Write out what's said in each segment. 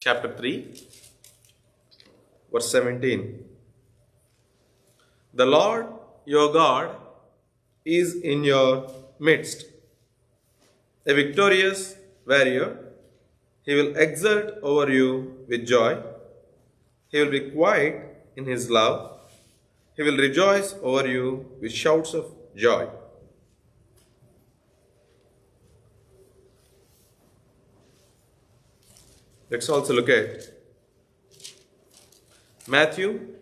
chapter 3, verse 17. The Lord your God is in your midst, a victorious warrior. He will exult over you with joy. He will be quiet in his love. He will rejoice over you with shouts of joy. Let's also look at Matthew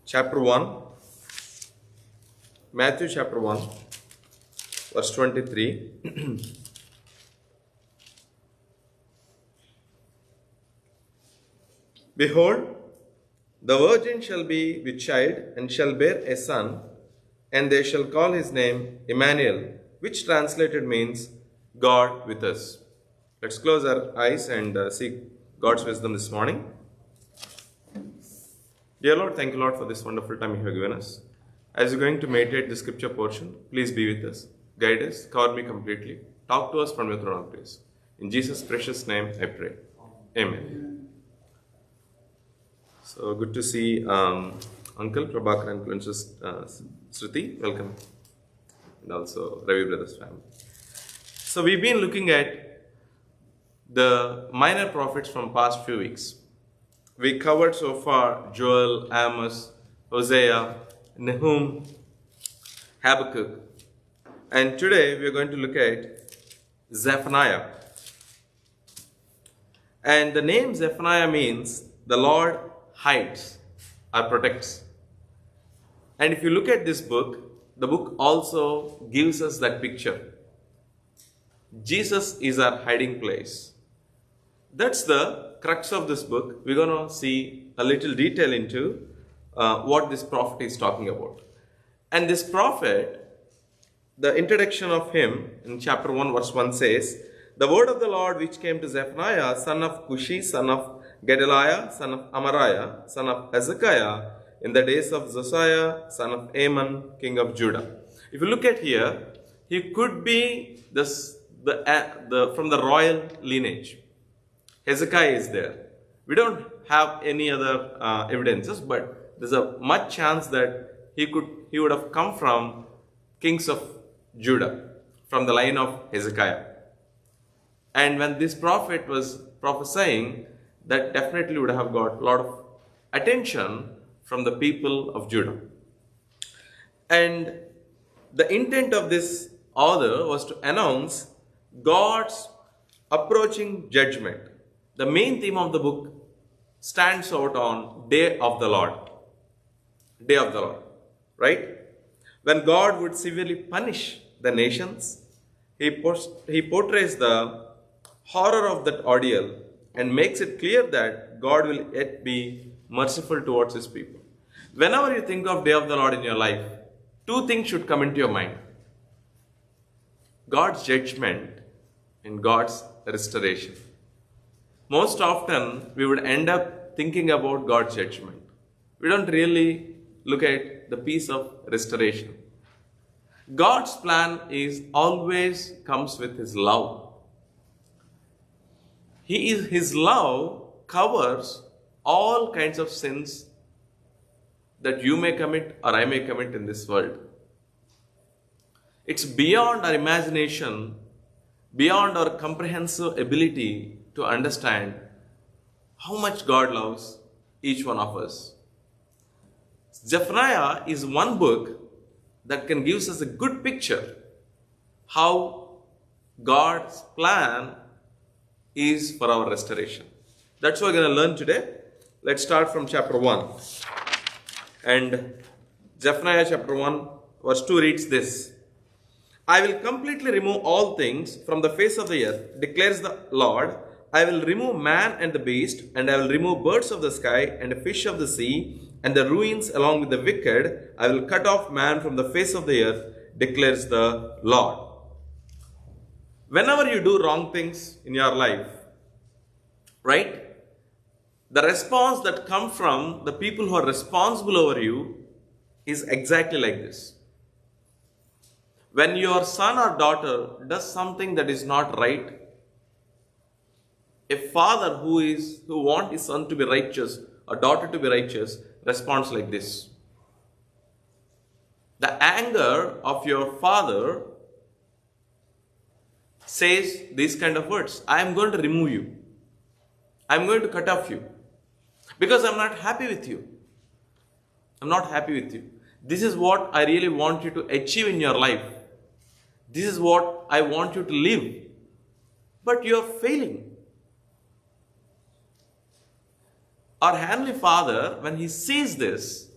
chapter 1. Matthew chapter 1, verse 23. Behold, the virgin shall be with child and shall bear a son, and they shall call his name Emmanuel, which translated means God with us. Let's close our eyes and seek God's wisdom this morning. Dear Lord, thank you, Lord, for this wonderful time you have given us. As you're going to meditate the scripture portion, please be with us, guide us, cover me completely. Talk to us from your throne of grace. In Jesus' precious name, I pray. Amen. So good to see Uncle Prabhakar and Princess Sruti. Welcome. And also Ravi Brothers family. So we've been looking at the minor prophets from past few weeks. We covered so far Joel, Amos, Hosea, Nahum, Habakkuk. And today we are going to look at Zephaniah. And the name Zephaniah means the Lord hides or protects. And if you look at this book, the book also gives us that picture. Jesus is our hiding place. That's the crux of this book. We're going to see a little detail into what this prophet is talking about. And this prophet, the introduction of him in chapter 1 verse 1 says, the word of the Lord which came to Zephaniah, son of Cushi, son of Gedaliah, son of Amariah, son of Hezekiah, in the days of Josiah, son of Amon, king of Judah. If you look at here, he could be from the royal lineage. Hezekiah is there. We don't have any other evidences, but there's a much chance that he would have come from kings of Judah, from the line of Hezekiah. And when this prophet was prophesying, that definitely would have got a lot of attention from the people of Judah. And the intent of this author was to announce God's approaching judgment. The main theme of the book stands out on Day of the Lord. Day of the Lord, right? When God would severely punish the nations, he portrays the horror of that ordeal and makes it clear that God will yet be merciful towards his people. Whenever you think of Day of the Lord in your life, two things should come into your mind. God's judgment and God's restoration. Most often, we would end up thinking about God's judgment. We don't really look at the piece of restoration. God's plan is always comes with his love. His love covers all kinds of sins that you may commit or I may commit in this world. It's beyond our imagination, beyond our comprehensive ability to understand how much God loves each one of us. Zephaniah is one book that can give us a good picture how God's plan is for our restoration. That's what we're going to learn today. Let's start from chapter 1. And Zephaniah chapter 1 verse 2 reads this. I will completely remove all things from the face of the earth, declares the Lord. I will remove man and the beast, and I will remove birds of the sky and the fish of the sea, and the ruins along with the wicked. I will cut off man from the face of the earth, declares the Lord. Whenever you do wrong things in your life, right, the response that comes from the people who are responsible over you is exactly like this. When your son or daughter does something that is not right, a father who wants his son to be righteous or daughter to be righteous responds like this. The anger of your father says these kind of words. I am going to remove you. I am going to cut off you. Because I am not happy with you. I am not happy with you. This is what I really want you to achieve in your life. This is what I want you to live. But you are failing. Our Heavenly Father, when He sees this,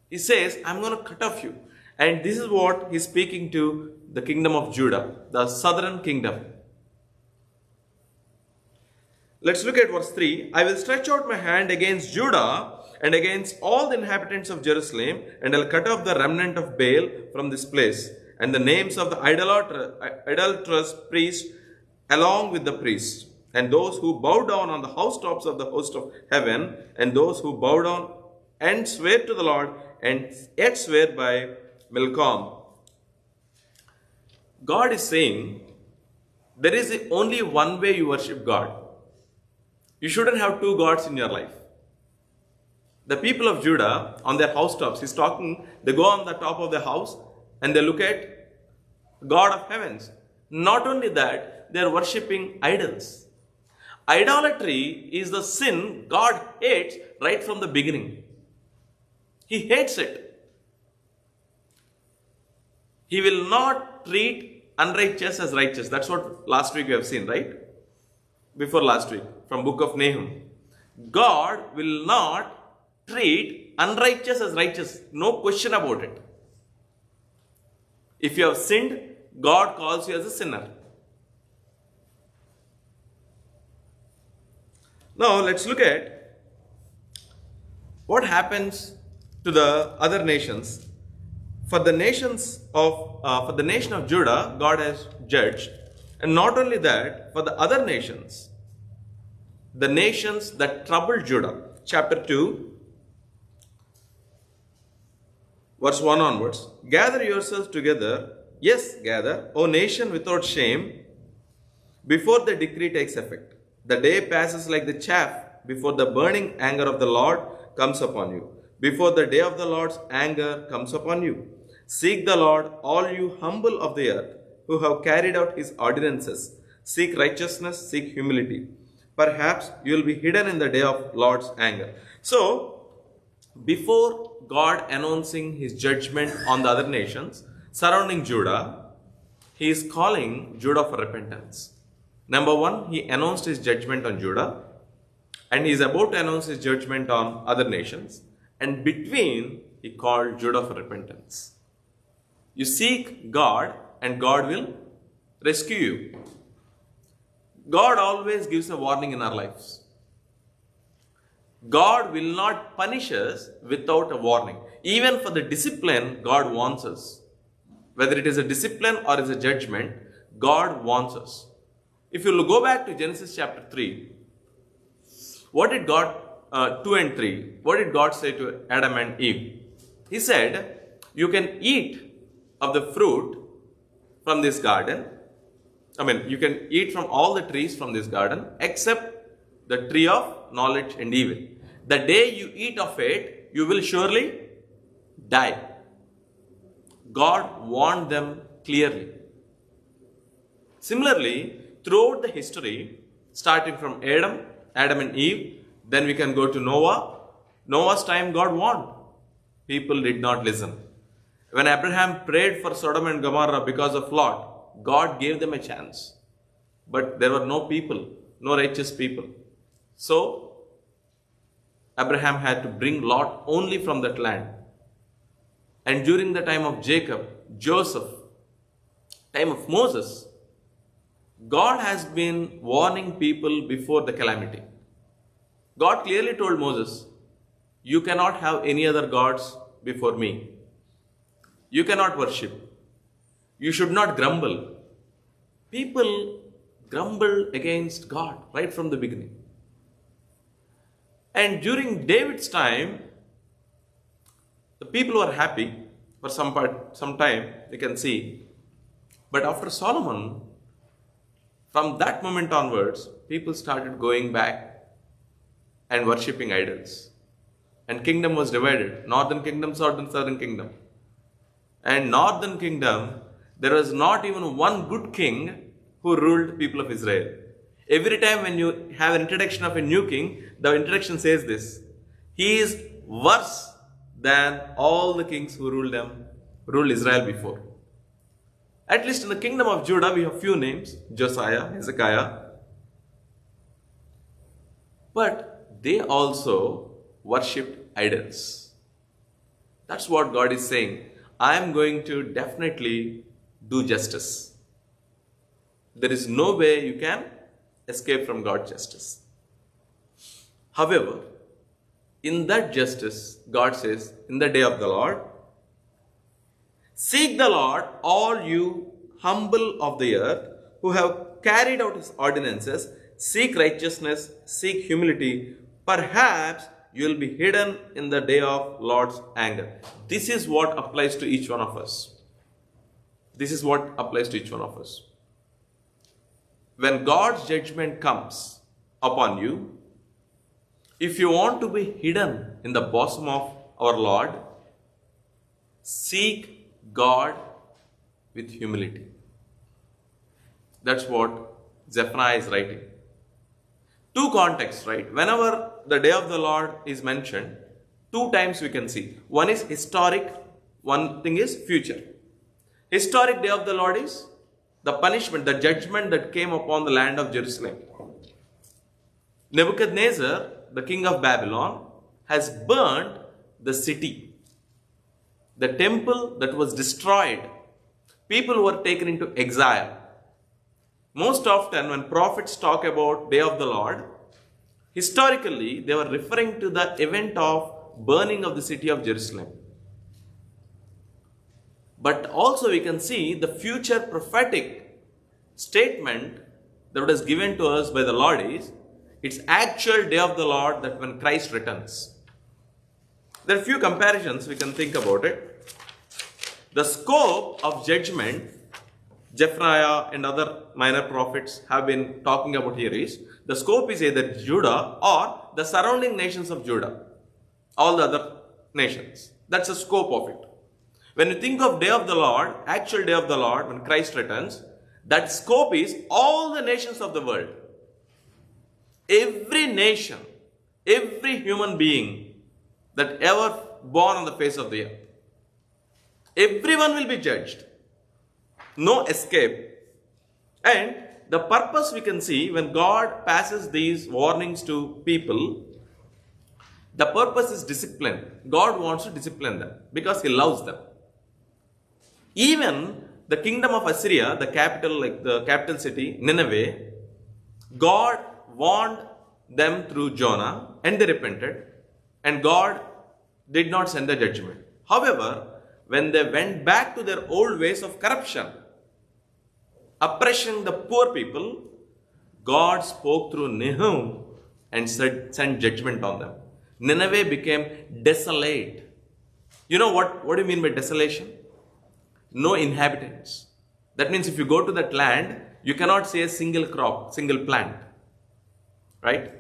He says, I'm going to cut off you. And this is what He's speaking to the kingdom of Judah, the southern kingdom. Let's look at verse 3. I will stretch out my hand against Judah and against all the inhabitants of Jerusalem, and I'll cut off the remnant of Baal from this place, and the names of the idolatrous priests along with the priests, and those who bow down on the housetops of the host of heaven, and those who bow down and swear to the Lord, and yet swear by Milcom. God is saying, there is only one way you worship God. You shouldn't have two gods in your life. The people of Judah on their housetops, He's talking, they go on the top of the house and they look at God of heavens. Not only that, they are worshipping idols. Idolatry is the sin God hates right from the beginning. He hates it. He will not treat unrighteous as righteous. That's what last week we have seen, right? Before last week, from book of Nahum. God will not treat unrighteous as righteous. No question about it. If you have sinned, God calls you as a sinner. Now let's look at what happens to the other nations. For the nation of Judah, God has judged, and not only that, for the other nations, the nations that troubled Judah. Chapter 2, verse 1 onwards. Gather yourselves together, yes, gather, O nation without shame, before the decree takes effect. The day passes like the chaff before the burning anger of the Lord comes upon you. Before the day of the Lord's anger comes upon you. Seek the Lord, all you humble of the earth, who have carried out His ordinances. Seek righteousness, seek humility. Perhaps you will be hidden in the day of Lord's anger. So, before God announcing His judgment on the other nations surrounding Judah, He is calling Judah for repentance. Number one, He announced His judgment on Judah, and He is about to announce His judgment on other nations. And between, He called Judah for repentance. You seek God and God will rescue you. God always gives a warning in our lives. God will not punish us without a warning. Even for the discipline, God wants us. Whether it is a discipline or is a judgment, God wants us. If you go back to Genesis chapter 3, what did God, 2 and 3, what did God say to Adam and Eve? He said, you can eat of the fruit from this garden. You can eat from all the trees from this garden except the tree of knowledge and evil. The day you eat of it, you will surely die. God warned them clearly. Similarly, throughout the history, starting from Adam and Eve, then we can go to Noah. Noah's time, God warned. People did not listen. When Abraham prayed for Sodom and Gomorrah because of Lot, God gave them a chance. But there were no people, no righteous people. So, Abraham had to bring Lot only from that land. And during the time of Jacob, Joseph, time of Moses, God has been warning people before the calamity. God clearly told Moses, you cannot have any other gods before me. You cannot worship. You should not grumble. People grumbled against God right from the beginning. And during David's time, the people were happy for some time. You can see But after Solomon, from that moment onwards, people started going back and worshipping idols. And kingdom was divided. Northern kingdom, southern kingdom. And northern kingdom, there was not even one good king who ruled people of Israel. Every time when you have an introduction of a new king, the introduction says this: he is worse than all the kings who ruled Israel before. At least in the kingdom of Judah, we have few names: Josiah, Hezekiah. But they also worshipped idols. That's what God is saying. I am going to definitely do justice. There is no way you can escape from God's justice. However, in that justice, God says, in the day of the Lord, seek the Lord, all you humble of the earth, who have carried out his ordinances, seek righteousness, seek humility. Perhaps you will be hidden in the day of Lord's anger. This is what applies to each one of us. This is what applies to each one of us. When God's judgment comes upon you, if you want to be hidden in the bosom of our Lord, seek God with humility. That's what Zephaniah is writing. Two contexts, right? Whenever the day of the Lord is mentioned, two times we can see. One is historic, one thing is future. Historic day of the Lord is the punishment, the judgment that came upon the land of Jerusalem. Nebuchadnezzar, the king of Babylon, has burned the city. The temple that was destroyed. People were taken into exile. Most often when prophets talk about day of the Lord, historically they were referring to the event of burning of the city of Jerusalem. But also we can see the future prophetic statement that was given to us by the Lord is, it's actual day of the Lord, that when Christ returns. There are few comparisons we can think about it. The scope of judgment Zephaniah and other minor prophets have been talking about here is, the scope is either Judah or the surrounding nations of Judah. All the other nations. That's the scope of it. When you think of day of the Lord, actual day of the Lord, when Christ returns, that scope is all the nations of the world. Every nation, every human being that ever born on the face of the earth. Everyone will be judged. No escape. And the purpose we can see when God passes these warnings to people, the purpose is discipline. God wants to discipline them because He loves them. Even the kingdom of Assyria, the capital, like the capital city, Nineveh, God warned them through Jonah and they repented, and God did not send the judgment. However, when they went back to their old ways of corruption, oppressing the poor people, God spoke through Nahum and sent judgment on them. Nineveh became desolate. You know what do you mean by desolation? No inhabitants. That means if you go to that land, you cannot see a single crop, single plant. Right?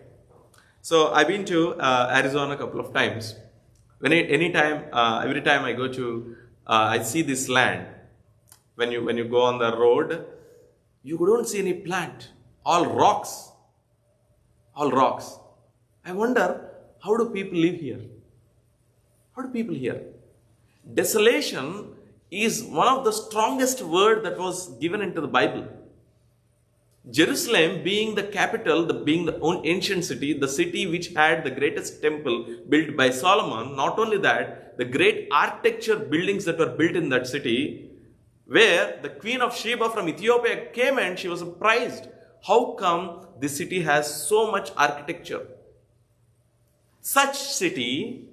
So I've been to Arizona a couple of times. Every time I go to, I see this land. When you go on the road, you don't see any plant. All rocks. All rocks. I wonder, how do people live here? How do people here? Desolation is one of the strongest words that was given into the Bible. Jerusalem being the capital, being the ancient city, the city which had the greatest temple built by Solomon. Not only that, the great architecture buildings that were built in that city, where the queen of Sheba from Ethiopia came and she was surprised. How come this city has so much architecture? Such city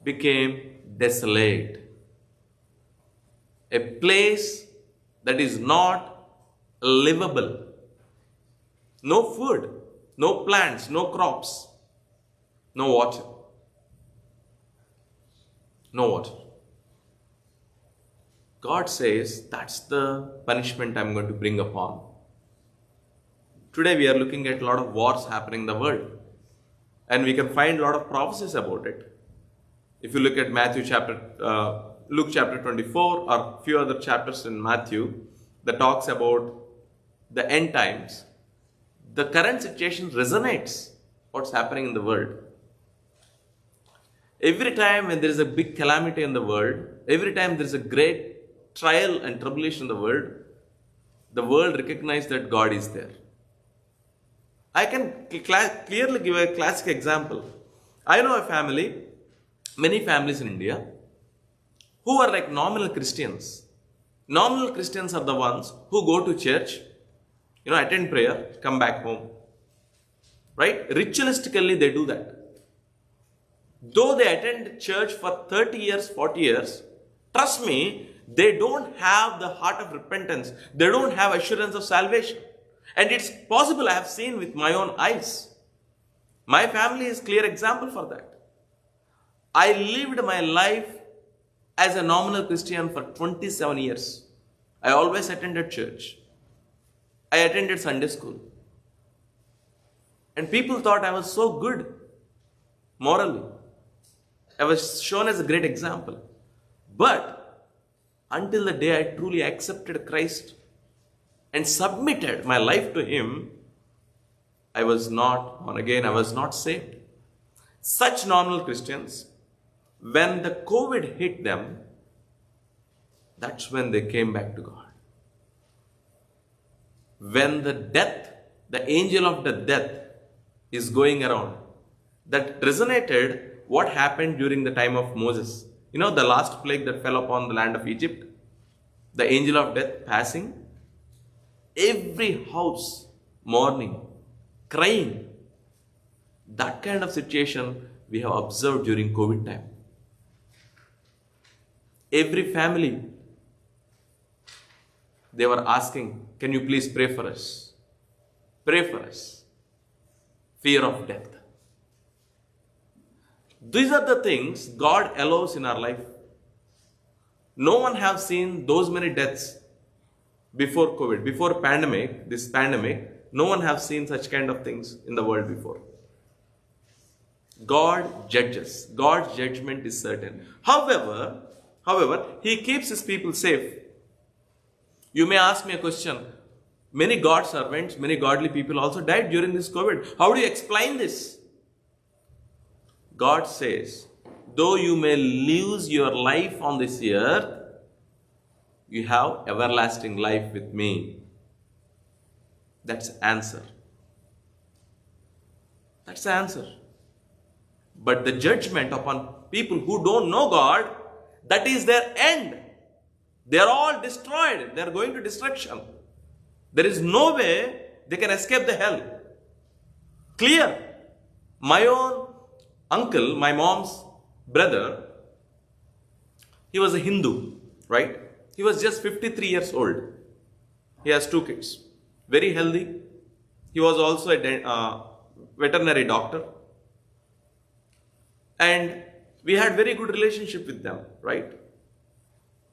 became desolate. A place that is not livable. No food, no plants, no crops, no water. No water. God says that's the punishment I'm going to bring upon. Today we are looking at a lot of wars happening in the world, and we can find a lot of prophecies about it. If you look at Luke chapter 24 or a few other chapters in Matthew that talks about the end times, the current situation resonates what's happening in the world. Every time when there is a big calamity in the world, every time there is a great trial and tribulation in the world recognizes that God is there. I can clearly give a classic example. I know a family, many families in India, who are like nominal Christians. Nominal Christians are the ones who go to church, attend prayer, come back home. Right? Ritualistically, they do that. Though they attend church for 30 years, 40 years, trust me, they don't have the heart of repentance. They don't have assurance of salvation. And it's possible, I have seen with my own eyes. My family is a clear example for that. I lived my life as a nominal Christian for 27 years. I always attended church. I attended Sunday school. And people thought I was so good morally. I was shown as a great example. But until the day I truly accepted Christ and submitted my life to Him, I was not born again, I was not saved. Such nominal Christians, when the COVID hit them, that's when they came back to God. When the angel of the death is going around, that resonated what happened during the time of Moses. The last plague that fell upon the land of Egypt, the angel of death passing, every house mourning, crying. That kind of situation we have observed during COVID time. Every family, they were asking, can you please pray for us? Pray for us. Fear of death. These are the things God allows in our life. No one has seen those many deaths before COVID, before this pandemic. No one has seen such kind of things in the world before. God judges. God's judgment is certain. However, He keeps His people safe. You may ask me a question. Many God servants, many godly people also died during this COVID. How do you explain this? God says, though you may lose your life on this earth, you have everlasting life with me. That's the answer. That's the answer. But the judgment upon people who don't know God, that is their end. They are all destroyed. They are going to destruction. There is no way they can escape the hell. Clear. My own uncle, my mom's brother, he was a Hindu, right? He was just 53 years old. He has 2 kids. Very healthy. He was also a veterinary doctor. And we had very good relationship with them, right?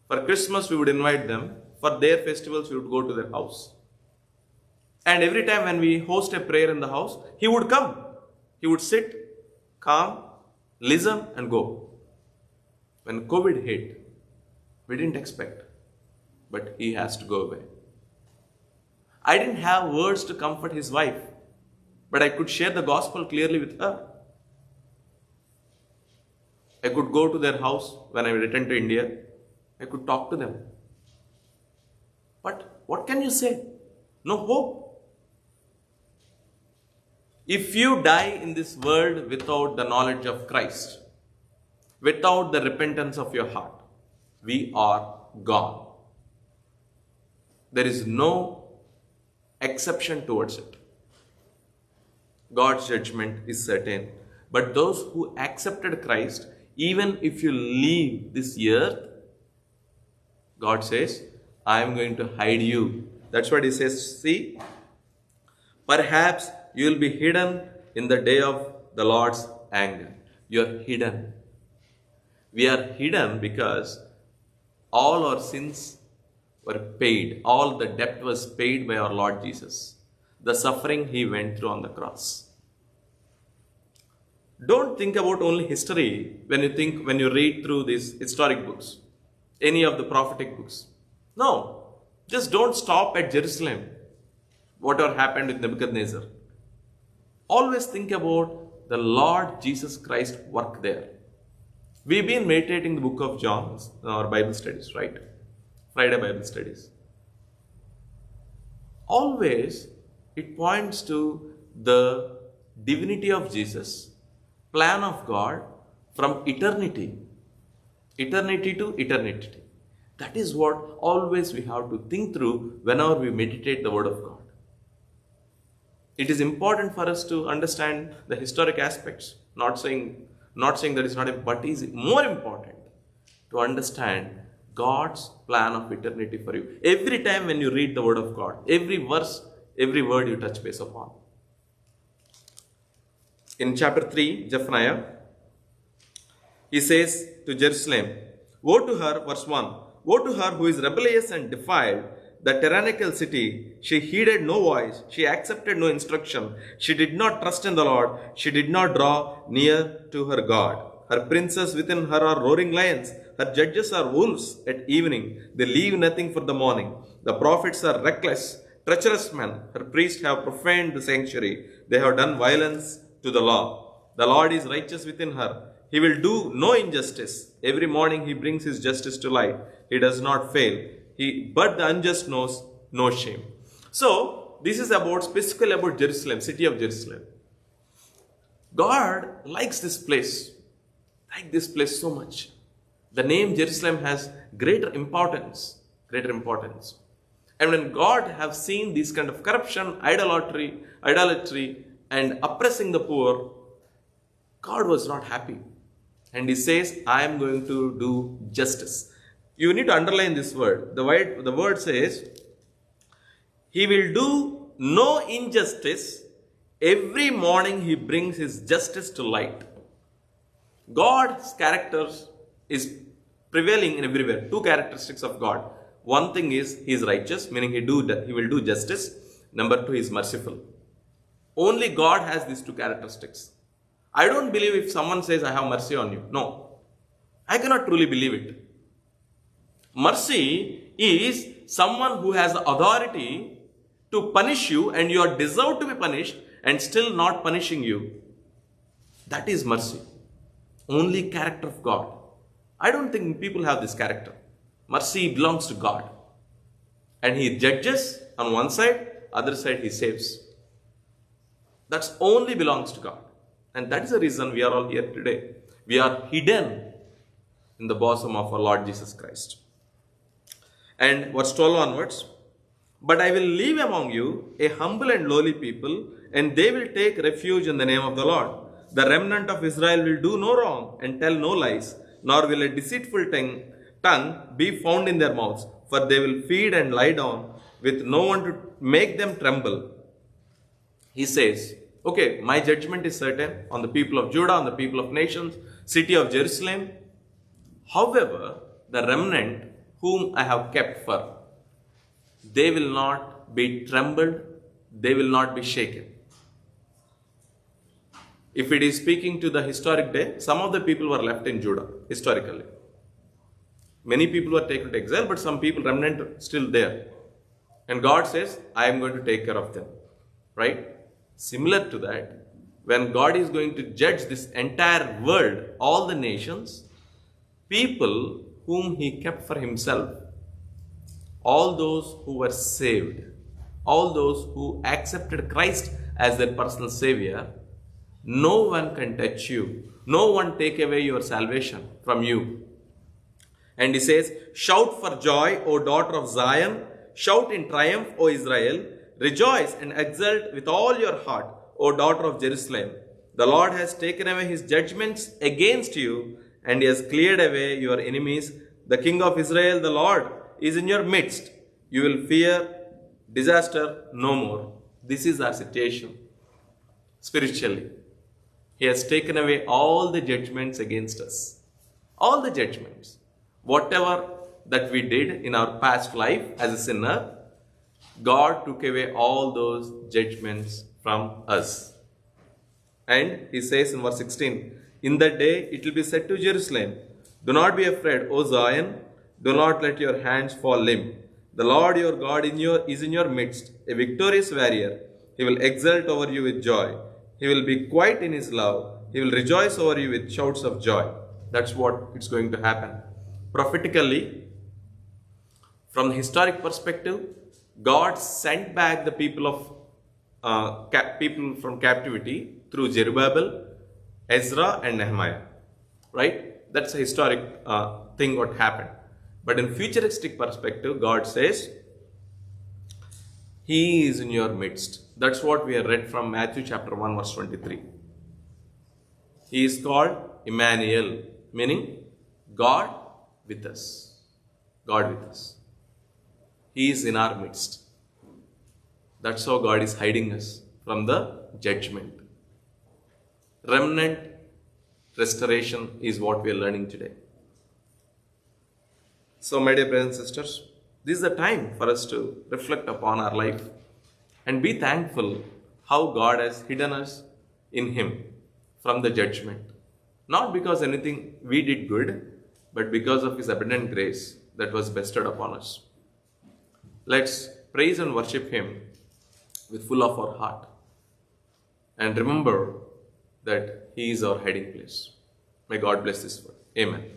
For Christmas, we would invite them. For their festivals, we would go to their house. And every time when we host a prayer in the house, he would come. He would sit, calm, listen and go. When COVID hit, we didn't expect, but he has to go away. I didn't have words to comfort his wife, but I could share the gospel clearly with her. I could go to their house when I returned to India. I could talk to them. But what can you say? No hope. If you die in this world without the knowledge of Christ, without the repentance of your heart, we are gone. There is no exception towards it. God's judgment is certain. But those who accepted Christ, even if you leave this earth, God says, I am going to hide you. That's what He says. See, perhaps you will be hidden in the day of the Lord's anger. You are hidden. We are hidden because all our sins were paid. All the debt was paid by our Lord Jesus. The suffering he went through on the cross. Don't think about only history when you read through these historic books, any of the prophetic books. No, just don't stop at Jerusalem, whatever happened with Nebuchadnezzar. Always think about the Lord Jesus Christ work there. We've been meditating the book of John in our Bible studies, right? Friday Bible studies. Always it points to the divinity of Jesus, plan of God from eternity to eternity. That is what always we have to think through whenever we meditate the Word of God. It is important for us to understand the historic aspects. Not saying that it's not important, but it is more important to understand God's plan of eternity for you. Every time when you read the Word of God, every verse, every word you touch base upon. In chapter 3, Zephaniah, he says to Jerusalem, woe to her, verse 1, woe to her who is rebellious and defiled, the tyrannical city. She heeded no voice, she accepted no instruction, she did not trust in the Lord, she did not draw near to her God. Her princes within her are roaring lions, her judges are wolves at evening, they leave nothing for the morning. The prophets are reckless, treacherous men, her priests have profaned the sanctuary, they have done violence to the law. The Lord is righteous within her, he will do no injustice. Every morning he brings his justice to light, he does not fail. But the unjust knows no shame. So, this is specifically about Jerusalem, city of Jerusalem. God likes this place so much. The name Jerusalem has greater importance. And when God have seen this kind of corruption, idolatry, and oppressing the poor, God was not happy. And he says, I am going to do justice. You need to underline this word. The word says, he will do no injustice. Every morning he brings his justice to light. God's characters is prevailing in everywhere. Two characteristics of God. One thing is he is righteous, meaning he will do justice. Number two, he is merciful. Only God has these two characteristics. I don't believe if someone says, I have mercy on you. No. I cannot truly believe it. Mercy is someone who has the authority to punish you and you are deserved to be punished and still not punishing you. That is mercy. Only character of God. I don't think people have this character. Mercy belongs to God. And he judges on one side, other side he saves. That's only belongs to God. And that is the reason we are all here today. We are hidden in the bosom of our Lord Jesus Christ. And verse 12 onwards, but I will leave among you a humble and lowly people, and they will take refuge in the name of the Lord. The remnant of Israel will do no wrong and tell no lies, nor will a deceitful tongue be found in their mouths, for they will feed and lie down with no one to make them tremble. He says, okay, my judgment is certain on the people of Judah, on the people of nations, city of Jerusalem. However, the remnant whom I have kept for, they will not be trembled, they will not be shaken. If it is speaking to the historic day, some of the people were left in Judah, historically. Many people were taken to exile, but some people, remnant, still there. And God says, I am going to take care of them. Right? Similar to that, when God is going to judge this entire world, all the nations, people whom he kept for himself, all those who were saved, all those who accepted Christ as their personal savior, no one can touch you. No one take away your salvation from you. And he says, shout for joy, O daughter of Zion. Shout in triumph, O Israel. Rejoice and exult with all your heart, O daughter of Jerusalem. The Lord has taken away his judgments against you, and he has cleared away your enemies. The King of Israel, the Lord, is in your midst. You will fear disaster no more. This is our situation spiritually. He has taken away all the judgments against us. All the judgments. Whatever that we did in our past life as a sinner, God took away all those judgments from us. And he says in verse 16, in that day it will be said to Jerusalem, do not be afraid, O Zion, do not let your hands fall limp. The Lord your God is in your midst, a victorious warrior. He will exult over you with joy. He will be quiet in his love. He will rejoice over you with shouts of joy. That's what it's going to happen. Prophetically, from the historic perspective, God sent back the people from captivity through Zerubbabel, Ezra, and Nehemiah. Right? That's a historic thing what happened. But in futuristic perspective, God says, He is in your midst. That's what we have read from Matthew chapter 1 verse 23. He is called Emmanuel, meaning God with us. God with us. He is in our midst. That's how God is hiding us from the judgment. Remnant restoration is what we are learning today. So, my dear brothers and sisters, this is the time for us to reflect upon our life and be thankful how God has hidden us in Him from the judgment. Not because anything we did good, but because of His abundant grace that was bestowed upon us. Let's praise and worship Him with full of our heart. And remember that He is our hiding place. May God bless this word. Amen.